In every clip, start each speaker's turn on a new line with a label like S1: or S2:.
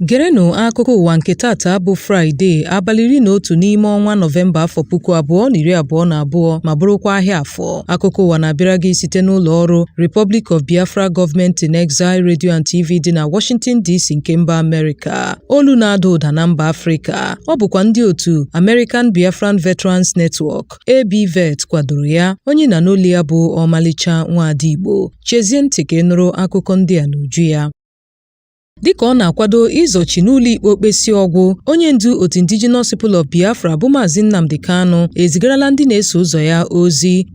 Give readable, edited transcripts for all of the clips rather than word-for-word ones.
S1: Gerenụ akụkọ ụwa nke tata bụ Fraịde abalị 11 n'ime ọnwa Nọvemba afọ 2022 ma bụrụkwa ahịa afọ. Akụkọ ụwa na-abịara gị site n'ụlọ ọrụ Republic of Biafra Government in Exile Radio and TV dị na Washington DC nke mba Amerịka. Olu na-ada ụda na mba Afrịka. Ọ bụkwa ndị otu American Biafran Veterans Network ABVet kwadoro ya. Onye na n'olu ya bụ Omalicha Nwada Igbo. Chezie ntị ka ị nụrụ akụkọ ndị a n'uju ya. Dịka ọ na-akwado ịzọchi n'ụlọ ikpe okpesi ọgwụ, onye ndu otu Indigenous People of Biafra bụ Maazị Nnamdi Kanu ezigarala ndị na-eso ụzọ ya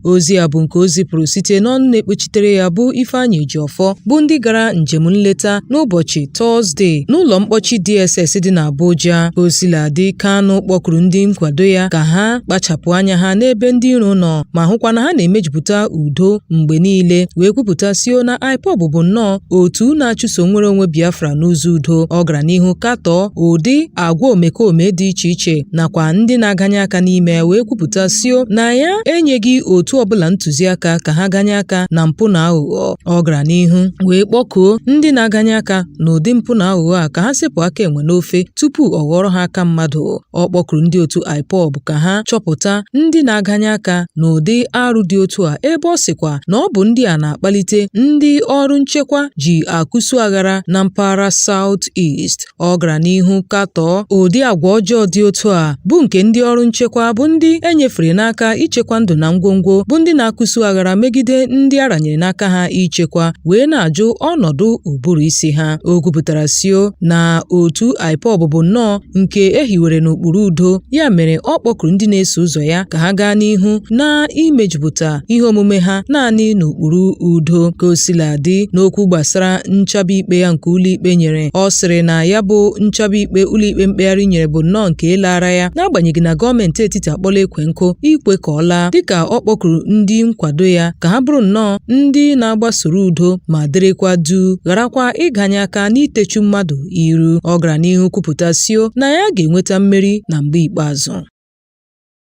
S1: ozi a bụ nke o zipụrụ site n'ọnụ na-ekpuchitere ya bụ Ifeanyị Ejiofọ bụ ndị gara njem nleta n'ụbọchị Tọzdee n'ụlọ mkpọchi DSS dị n'Abuja. Osiladị, Kanu kpọkuru ndị nkwado ya ka ha kpachapụ anya ha n'ebe ndị iro nọ ma hụkwa na ha na-emejupụta udo mgbe niile, wee kwupụtasịo na IPOB bụ nnọọ otu na-achụso nwere onwe Biafra n'ụzọ udo. Ọ gara n'ihu katọọ ụdị agwa omekome dị iche iche nakwa ndị na-aganye aka n'ime, wee kwupụtasịo na ya enyeghị otu ọbụla ntụziaka ka ha ganye aka na mpụ na aghụghọ. Ọ gara n'ihu wee kpọkuo ndị na-aganye aka n'ụdị mpụ na aghụghọ a ka ha sepụ aka enwe n'ofe tupu ọ ghọrọ ha aka mmadụ. Ọ kpọkuru ndị otu IPOB ka ha chọpụta ndị na-aganye aka n'ụdị arụ dị otu a, ebe ọ sịkwa na ọ bụ ndị a na-akpalite ndị ọrụ nchekwa ji akụsu aghara na mpaghara South East. Ọ gara n'ihu katọọ ụdị agwa ọjọọ dị otu a bụ nke ndị ọrụ nchekwa bụ ndị enyefere n'aka ichekwa ndụ na ngwongwo bụ ndị na-akụsu aghara megide ndị aranyere n'aka ha ichekwa, wee na-ajụ ọnọdụ ụbụrụ isi ha. O kwupụtara sio na otu IPOB bụ nnọọ nke ehiwere n'ụkpụrụ udo, ya mere ọ kpọkuru ndị na-eso ụzọ ya ka ha gaa n'ihu na imejupụta ihe omume ha naanị n'ụkpụrụ udo. Ka o siladị, n'okwu gbasara nchaba ikpe ya nke ụlọikpe nyere, ọ sịrị na ya bụ nchaba ikpe ụlọikpe mkpegharị nyere bụ nnọọ nke lara ya, n'agbanyeghị na gọọmenti etiti akpọla ekwe nkụ ikwe ka ọ laa, dịka ọ kpọkuru ndị nkwado ya ka ha bụrụ nnọọ ndị na-agbasoro udo ma dịrịkwa du, gharakwa ịganye aka n'itechu mmadụ iru. Ọ gara n'ihu kwupụtasịo na ya ga-enweta mmeri na mgbe ikpeazụ.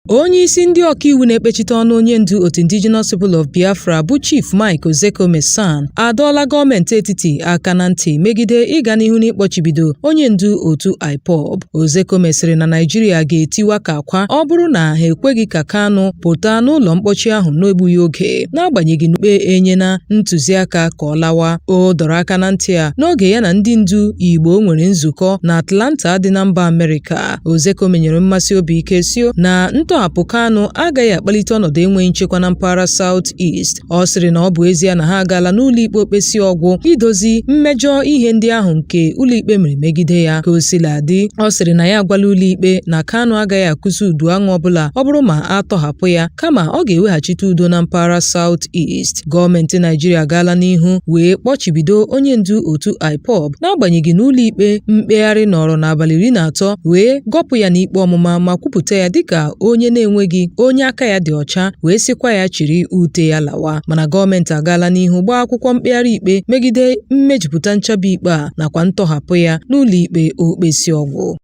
S1: Onye isi ndị ọkaiwu na-ekpechite ọnụ onye ndu otu Indigenous People of Biafra bụ Chief Mike Ozekomesan adọọla gọọmenti etiti aka na ntị megide ịga n'ihu n'ịkpọchibido onye ndu otu IPOB. Ozekomesịrị na Naịjirịa ga-etiwa ka akwa ọ bụrụ na ha ekweghị ka Kanu pụta n'ụlọ mkpọchi ahụ n'egbughị oge, n'agbanyeghị n'ukpe enyena ntụziaka ka ọ lawa. O dọrọ aka na ntị a n'oge ya na ndị ndu Igbo nwere nzukọ na Atlanta dị na mba Amerịka. Ozekome nyere mmasị obi ike sio na ntọhapụ Kanu agaghị akpalite ọnọdụ enweghị nchekwa na mpaghara South East. Ọ sịrị na ọ bụ ezie na ha agaala n'ụlọ ikpe okpesi ọgwụ idozi mmejọ ihe ndị ahụ nke ụlọikpe mere megide ya. Ka o siladị, ọ sịrị na ya agwala ụlọikpe na Kanu agaghị akụzi udu aṅụ ọbụla ọ bụrụ ma a tọhapụ ya, kama ọ ga-eweghachite udo na mpaghara South East. Gọọmenti Naịjirịa agaala n'ihu wee kpọchibido onye ndu otu IPOB n'agbanyeghị na ụlọikpe mkpegharị nọrọ n'abalị 13 wee gọpụ ya n'ikpe ọmụma ma kwupụta ya dịka onye na-enweghị onye aka ya dị ọcha, wee sịkwa ya chịrị ute ya lawa. Mana gọọmenti agaala n'ihu gbaa akwụkwọ mkpegharị ikpe megide mmejupụta nchaba ikpe a nakwa ntọhapụ ya n'ụlọ ikpe okpesi ọgwụ.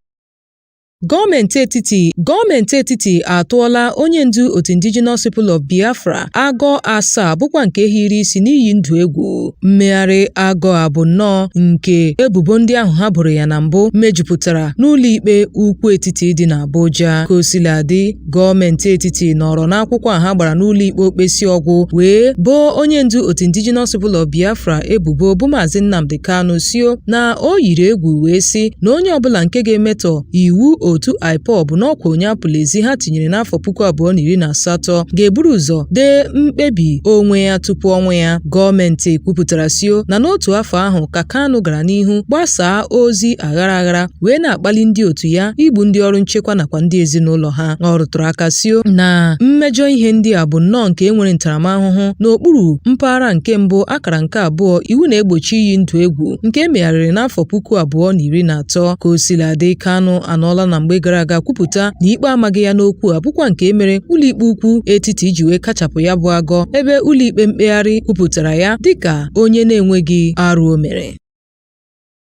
S1: Gọọmenti etiti atụọla onye ndu otu Indigenous People of Biafra agọ 7 bụkwa nke hiri isi n'iyi ndụ egwu. Mmegharị agọ a bụ nnọọ nke ebubo ndị ahụ ha boro ya na mbụ mejupụtara n'ụlọ ikpe ukwu etiti dị n'Abuja. Ka o siladị, gọọmenti etiti nọrọ n'akwụkwọ a ha gbara n'ụlọ ikpe okpesi ọgwụ wee boo onye ndu otu Indigenous People of Biafra ebubo bụ Maazị Nnamdi Kanu sio na o yiri egwu wee sị na onye ọbụla nke ga-emetọ iwu otu IPOB n'ọkwa onye apụla ezi ha tinyere n'afọ 2018 ga-eburu ụzọ dee mkpebi onwe ya tupu ọnwụ ya. Gọọmenti kwupụtara sio na n'otu afọ ahụ ka Kanu gara n'ihu gbasaa ozi aghara aghara wee na-akpali ndị otu ya igbu ndị ọrụ nchekwa nakwa ndị ezinụlọ ha. Ọ rụtụrụ aka sio na mmejọ ihe ndị a bụ nnọọ nke enwere ntaramahụhụ n'okpuru mpaghara nke mbụ akara nke 2 iwu na-egbochi iyi ndụ egwu nke emegharịrị n'afọ 2013. Ka o siladị, Kanu anọọla na mgbe gara aga kwupụta na ikpe amaghị ya n'okwu a bụkwa nke mere ụlọikpe ukwu etiti iji wee kachapụ ya bụ agọ, ebe ụlọikpe mkpegharị kwupụtara ya dịka onye na-enweghị arụ o mere.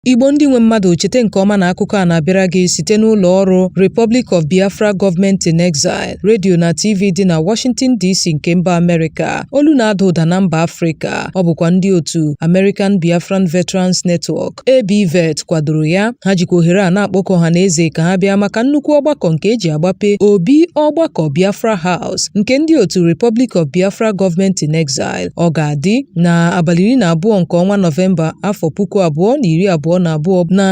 S1: Igbo ndị nwe mmadụ chete nke ọma na akụkọ a na-abịara gị site n'ụlọ ọrụ Republic of Biafra Government in Exile, redio na TV dị na Washington DC nke mba Amerịka. Olu na-ada ụda na mba Afrịka. Ọ bụkwa ndị otu American Biafran Veterans Network ABVet kwadoro ya. Ha jikwa ohere a na-akpọkọ ha na eze ka ha bịa maka nnukwu ọgbakọ nke eji agbape obi ọgbakọ Biafra House nke ndị otu Republic of Biafra Government in Exile. Ọ ga-adị na abalị 12 nke ọnwa Nọvemba afọ 2022 na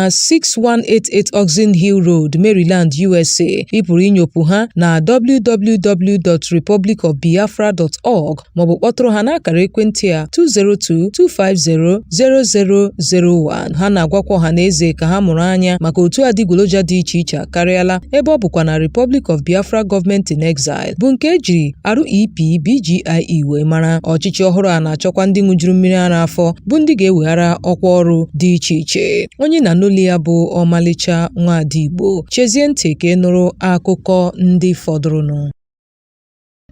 S1: 6188 Oxon Hill Road, Maryland, USA. Ị pụrụ inyopụ ha na www.republicofbiafra.org maọbụ kpọtụrụ ha n'akara ekwentị a 202-250-0001. Ha na-agwakwa ọha na eze ka ha mụrụ anya maka otu adịgboloja dị iche iche akarịala ebe ọ bụkwa na Republic of Biafra Government in Exile bụ nke ejiri REPBGIE wee mara. Ọchịchị ọhụrụ a na-achọkwa ndị ṅụjuru mmiri ara afọ bụ ndị ga-eweghara ọkwa ọrụ dị iche iche. Onye na-anụli ya bụ Omalicha Nwada Igbo. Chezie ntị ka ị nụrụ akụkọ ndị fọdụrụnụ.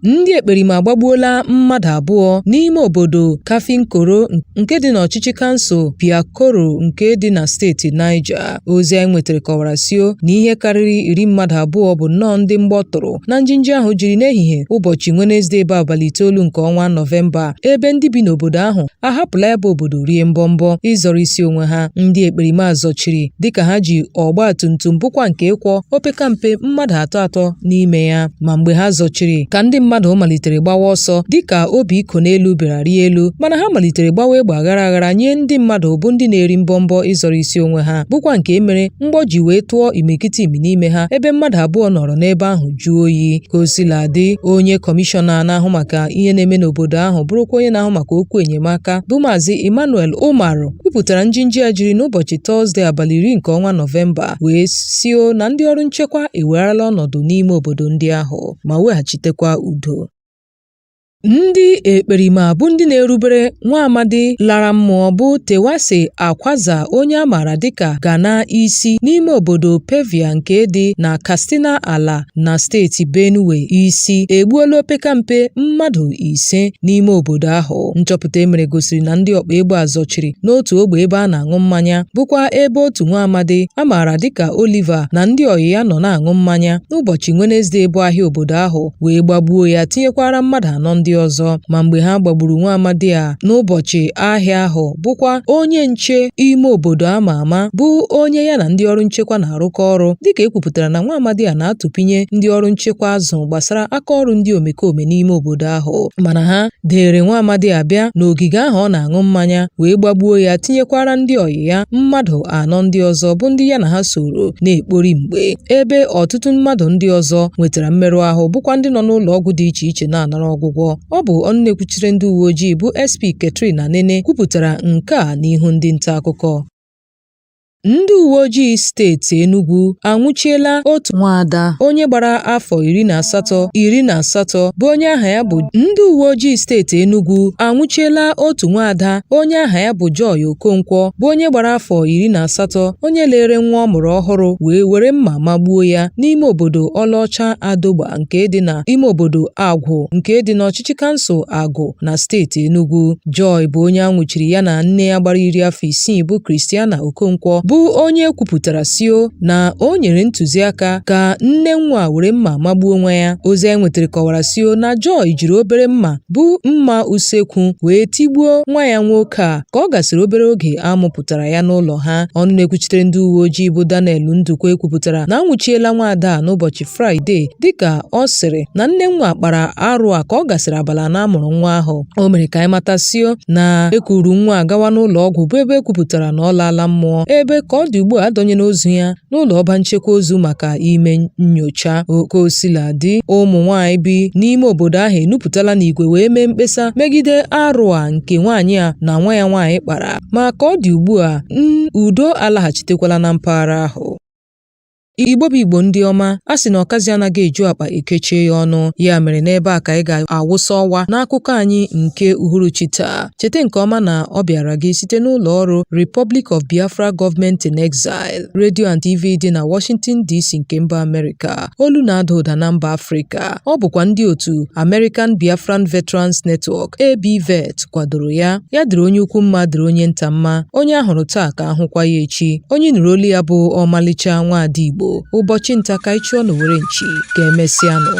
S1: Ndị ekperima agbagbuola mmadụ abụọ n'ime obodo Kafinkoro nke dị n'ọchịchị kansụl Piakoro nke dị na steeti Niger. Ozi anyị nwetara kọwara sio na ihe karịrị 10 mmadụ abụọ bụ nnọọ ndị mgbọtụrụ na njinji ahụ jiri n'ehihie ụbọchị Wenezdee ebe abalị 9 nke ọnwa Nọvemba, ebe ndị bi n'obodo ahụ ahapụla ebe obodo rie mbọmbọ ịzọrọ isi onwe ha. Ndị ekperima zọchiri dịka ha ji ọgba tumtum bụkwa nke ịkwọ opekampe mmadụ atọ n'ime ya, ma mgbe ha zọchiri ka ndị mmadụ malitere gbawa ọsọ dịka obi iko n'elu bịara rie elu, mana ha malitere gbawa egbe aghara aghara nye ndị mmadụ bụ ndị na-eri mbọmbọ ịzọrọ isi onwe ha, bụkwa nke mere mgbọ ji wee tụọ imikiti n'ime ha ebe mmadụ abụọ nọrọ n'ebe ahụ jụọ oyi. Ka o sila dị, onye kọmishọna na-ahụ maka ihe na-eme n'obodo ahụ bụrụkwa onye na-ahụ maka okwu enyemaka bụ Maazị Emmanuel Umaru kwupụtara njinji a jiri n'ụbọchị Tọzdee abalị 10 nke ọnwa Nọvemba wee sio na ndị ọrụ nchekwa ewegharala ọnọdụ n'ime obodo ndị ahụ ma weghachitekwa udo. Ndị ekperima bụ ndị na-erubere nwa amadi lara mmụọ bụ Tewase Akwaza, onye a maara dịka Gana isi, n'ime obodo Pevia nke dị na Katsina ala na steeti Benue isi, egbuola opekampe mmadụ 5 n'ime obodo ahụ. Nchọpụta emere gosiri na ndị ọkpa egbe azọchiri n'otu ogbe ebe a na-aṅụ mmanya, bụkwa ebe otu nwa amadi a maara dịka Oliver na ndị ọyị ya nọ na-aṅụ mmanya n'ụbọchị Wenezdee bụ ahịa obodo ahụ wee gbagbuo ya, tinyekwara mmadụ 4 ndị ọzọ. Ma mgbe ha gbagburu nwa amadi a n'ụbọchị ahịa ahụ, bụkwa onye nche ime obodo ama ama bụ onye ya na ndị ọrụ nchekwa na-arụkọ ọrụ, dịka ekwupụtara na nwa amadi a na-atụpinye ndị ọrụ nchekwa azụ gbasara aka ọrụ ndị omekome n'ime obodo ahụ, mana ha dere nwa amadi a bịa n'ogige ahụ ọ na-aṅụ mmanya wee gbagbuo ya, tinyekwara ndị ọyị ya mmadụ 4 ndị ọzọ bụ ndị ya na ha soro na-ekpori mgbe, ebe ọtụtụ mmadụ ndị ọzọ nwetara mmerụ ahụ bụkwa ndị nọ n'ụlọ ọgwụ dị iche iche na-anara ọgwụgwọ. Ọ bụ ọnụ na-ekwuchiri ndị uwe ojii bụ SP Katrina Nene kwupụtara nke a n'ihu ndị nta akụkọ. Ndị uwe ojii steeti Enugu anwụchiela otu nwaada onye gbara afọ 18 bụ onye aha ya bụ ndị uwe ojii steeti Enugu anwụchiela otu nwaada onye aha ya bụ Joy Okonkwo bụ onye gbara afọ 18, onye lere nwa ọ mụrụ ọhụrụ wee were mma magbuo ya n'ime obodo Ọlaọcha Adogba nke dị na ime obodo Agwụ nke dị n'ọchịchị kansụl Agụ na steeti Enugu. Joy bụ onye anwụchiri ya na nne ya gbara 16 bụ Christiana Okonkwo bụ onye kwupụtara sio na o nyere ntụziaka ka nne nwa were mma magbuo onwe ya. Ozi anyị nwetara kọwara sio na Joy jiri obere mma bụ mma usekwu wee tigbuo nwa ya nwoke a ka ọ gasịrị obere oge amụpụtara ya n'ụlọ ha. Ọnụ na-ekwuchitere ndị uwe ojii bụ Daniel Ndukwe kwupụtara na anwụchiela nwaada a n'ụbọchị Fraịde, dịka ọ sịrị na nne nwa kpara arụ a ka ọ gasịrị abalị na amụrụ nwa ahụ. O mere ka anyị mata sio na ekuru nwa gawa n'ụlọ ọgwụ bụ ebe ekwupụtara na ọ laala mmụọ, ebe ka ọ dị ugbu a adọnyela ozu ya n'ụlọ ọba nchekwa ozu maka ime nnyocha. Ka o sila dị, ụmụ nwaanyị bi n'ime obodo ahụ enupụtala n'igwe wee mee mkpesa megide arụ a nke nwaanyị a na nwa ya nwaanyị kpara, ma ka ọ dị ugbu a udo alaghachitekwala na mpaghara ahụ. Igbo bụ Igbo ndị ọma, a sị na ọkazi anaghị eju akpa ekechie ya ọnụ, ya mere n'ebe a ka anyị ga-awụsa ọwa n'akụkọ anyị nke uhuruchi taa. Cheta nke ọma na ọ bịara gị site n'ụlọ ọrụ Republic of Biafra Government in Exile, Radio and TV dị na Washington DC nke mba Amerịka, olu na-ada ụda na mba Afrịka. Ọ bụkwa ndị otu American Biafran Veterans Network ABVet kwadoro ya. Ya dịrị onye ukwu mma, dịrị onye nta mma, onye ahụrụ taa ka ahụkwa ya echi. Onye nụrụ olu ya bụ Omalicha Nwada Igbo. Ụbọchị nta ka anyị chụọ n'Owere nchi, ga-emesịanụ.